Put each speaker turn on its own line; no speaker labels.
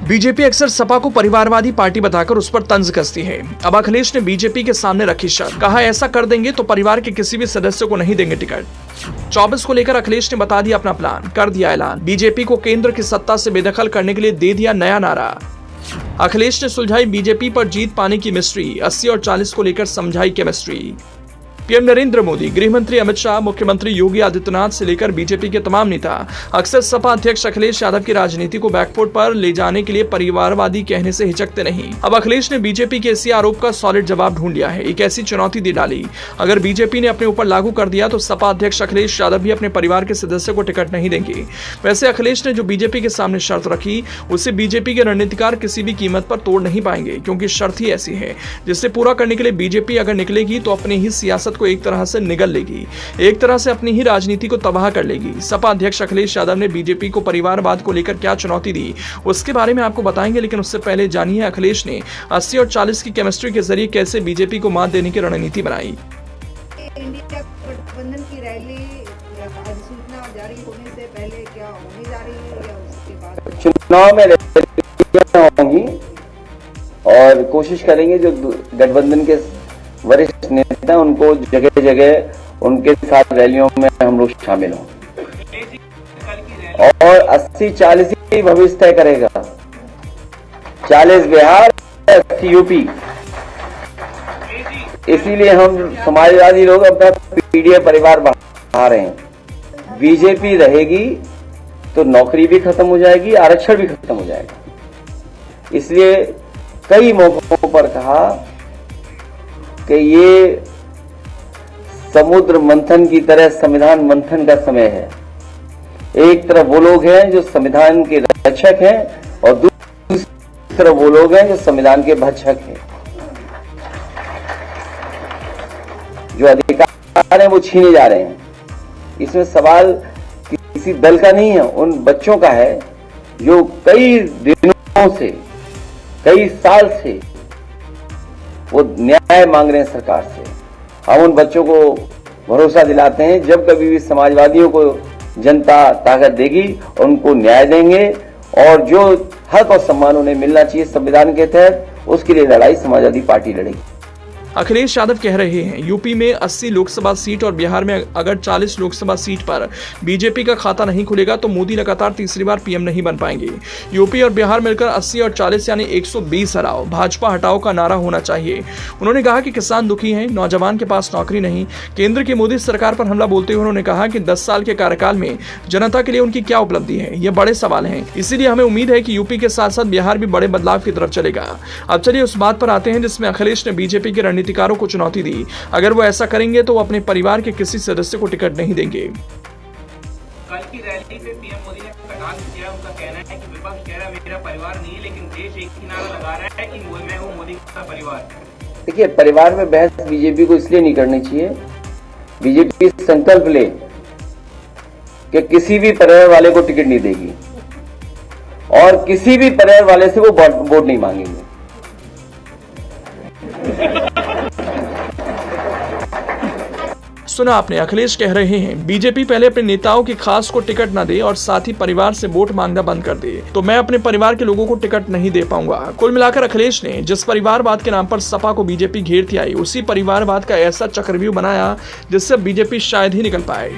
BJP अक्सर सपा को परिवारवादी party बताकर उस पर तंज कसती है। अब अखिलेश ने बीजेपी के सामने रखी शर्त, कहा ऐसा कर देंगे तो परिवार के किसी भी सदस्य को नहीं देंगे टिकट। 24 को लेकर अखिलेश ने बता दिया अपना प्लान, कर दिया ऐलान। बीजेपी को केंद्र की सत्ता से बेदखल करने के लिए दे दिया नया नारा। अखिलेश ने सुलझाई बीजेपी पर जीत पाने की मिस्ट्री, 80 और 40 को लेकर समझाई केमिस्ट्री। पीएम नरेंद्र मोदी, गृह मंत्री अमित शाह, मुख्यमंत्री योगी आदित्यनाथ से लेकर बीजेपी के तमाम नेता अक्सर सपा अध्यक्ष अखिलेश यादव की राजनीति को बैकफुट पर ले जाने के लिए परिवारवादी कहने से हिचकते नहीं। अब अखिलेश ने बीजेपी के इसी आरोप का सॉलिड जवाब ढूंढ लिया है। एक ऐसी चुनौती दे डाली, अगर बीजेपी ने अपने ऊपर लागू कर दिया तो सपा अध्यक्ष अखिलेश यादव भी अपने परिवार के सदस्य को टिकट नहीं देंगे। वैसे अखिलेश ने जो बीजेपी के सामने शर्त रखी, उसे बीजेपी के रणनीतिकार किसी भी कीमत पर तोड़ नहीं पाएंगे, क्योंकि शर्त ही ऐसी है जिसे पूरा करने के लिए बीजेपी अगर निकलेगी तो अपनी ही सियासत को एक तरह से निगल लेगी, एक तरह से अपनी ही राजनीति को तबाह कर लेगी। सपा अध्यक्ष अखिलेश यादव ने बीजेपी को परिवारवाद को लेकर क्या चुनौती दी, उसके बारे में आपको बताएंगे, लेकिन उससे पहले जानिए अखिलेश ने 80 और 40 की केमिस्ट्री के जरिए कैसे बीजेपी को मात देने की रणनीति बनाई।
इंडिया गठबंधन की रैली अधिसूचना जारी होने से पहले क्या होने जा रही है या उसके बाद?
चुनाव में रैलियां होंगी और कोशिश करेंगे जो गठबंधन के वरिष्ठ नेता उनको जगह जगह उनके साथ रैलियों में हम लोग शामिल हों और 80-40 ही भविष्य तय करेगा। 40 बिहार, 80 यूपी। इसीलिए हम समाजवादी लोग अपना पीडीए परिवार बढ़ा रहे हैं। बीजेपी रहेगी तो नौकरी भी खत्म हो जाएगी, आरक्षण भी खत्म हो जाएगा। इसलिए कई मौकों पर कहा कि ये समुद्र मंथन की तरह संविधान मंथन का समय है। एक तरफ वो लोग हैं जो संविधान के रक्षक हैं और दूसरी तरफ वो लोग हैं जो संविधान के भक्षक हैं। जो अधिकार हैं वो छीने जा रहे हैं। इसमें सवाल किसी दल का नहीं है, उन बच्चों का है जो कई दिनों से, कई साल से वो न्याय मांग रहे हैं सरकार से। हम उन बच्चों को भरोसा दिलाते हैं जब कभी भी समाजवादियों को जनता ताकत देगी उनको न्याय देंगे और जो हक और सम्मान उन्हें मिलना चाहिए संविधान के तहत, उसके लिए लड़ाई समाजवादी पार्टी लड़ेगी।
अखिलेश यादव कह रहे हैं यूपी में 80 लोकसभा सीट और बिहार में अगर 40 लोकसभा सीट पर बीजेपी का खाता नहीं खुलेगा तो मोदी लगातार तीसरी बार पीएम नहीं बन पाएंगे। यूपी और बिहार मिलकर 80 और 40 यानी 120 हराओ, भाजपा हटाओ का नारा होना चाहिए। उन्होंने कहा कि किसान दुखी हैं, नौजवान के पास नौकरी नहीं। केंद्र की मोदी सरकार पर हमला बोलते हुए उन्होंने कहा कि 10 साल के कार्यकाल में जनता के लिए उनकी क्या उपलब्धि है, ये बड़े सवाल हैं। इसीलिए हमें उम्मीद है कि यूपी के साथ साथ बिहार भी बड़े बदलाव की तरफ चलेगा। अब चलिए उस बात पर आते हैं जिसमें अखिलेश ने बीजेपी के रणनीतिकारों को चुनौती दी। अगर वो ऐसा करेंगे तो वो अपने परिवार के किसी सदस्य को टिकट नहीं देंगे।
कल की रैली पे पीएम मोदी ने कटाक्ष किया। उनका कहना है कि विपक्ष कह रहा है मेरा परिवार नहीं है, लेकिन देश एक ही नारा लगा रहा है कि मैं हूं मोदी का परिवार।
देखिए, परिवार में बहस बीजेपी को इसलिए नहीं करनी चाहिए। बीजेपी संकल्प ले कि किसी भी परिवार वाले को टिकट नहीं देगी और किसी भी परिवार वाले से वो वोट नहीं मांगेंगे।
सुना आपने, अखिलेश कह रहे हैं बीजेपी पहले अपने नेताओं की खास को टिकट न दे और साथ ही परिवार से वोट मांगना बंद कर दे तो मैं अपने परिवार के लोगों को टिकट नहीं दे पाऊंगा। कुल मिलाकर अखिलेश ने जिस परिवारवाद के नाम पर सपा को बीजेपी घेरती आई, उसी परिवारवाद का ऐसा चक्रव्यूह बनाया जिससे बीजेपी शायद ही निकल पाए।